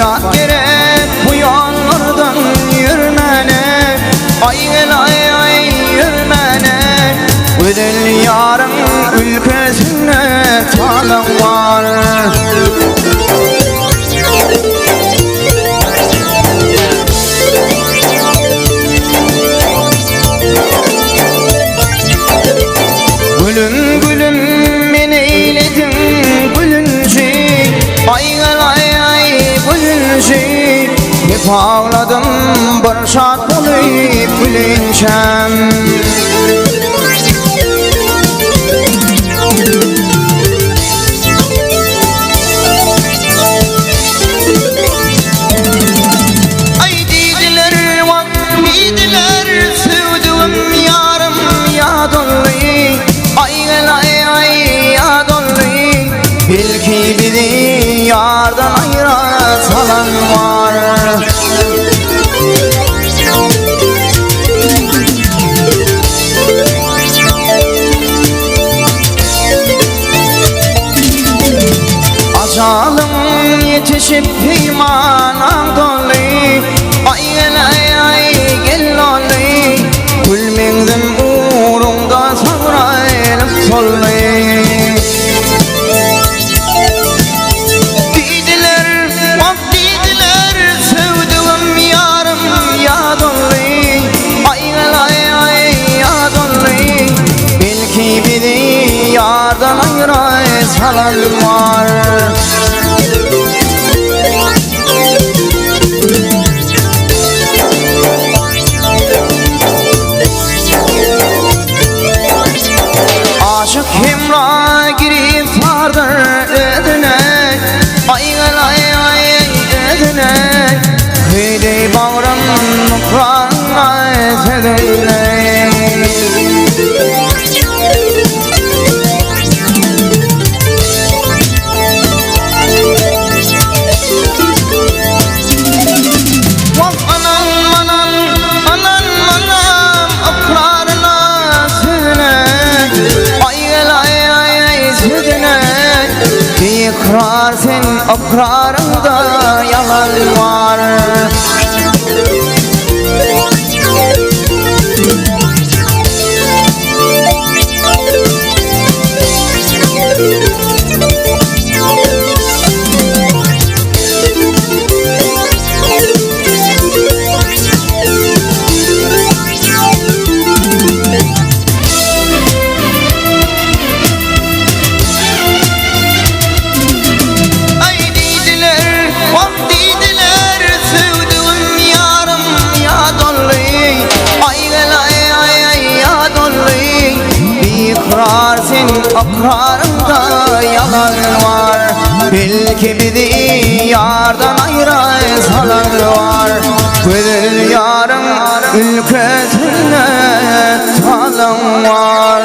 bayrak gerek bu yollardan yürümene. Ay gel ay ay yürümene. Güzel yarın ülkesine talım var. Gülüm gülüm beni eyledin gülünce. Ay gel ay ay gülünce. Hep ağladım bir şart olup gülünçem. Ay dediler vak dediler sevduğum yarım ya dolly. Ay gel ay ay ya dolly. Belki bizi yardan ayıra salan var. Acalım yetişip imanam dolly. Ay gel ay ay gel dolly. Gülmengdim uğrunda savraylıp solly. Dediler vak dediler sevduğum yarım ya dolly. Ay gel ay ay ya dolly. Belki bizi yardan ayıra salan var. Aşık himra girip vardır edine. Ay gel ay ay edine. Heydi bağrım nukranla sedine. Vak anam anam anam anam akrarına sedine. Ay gel ay ay ay sedine. İkrar sen akrarında yalan var. İkrar sen akrarında yalan var. Belki bizi yardan ayıra salan var. Güzel yarın ülkesine talım var.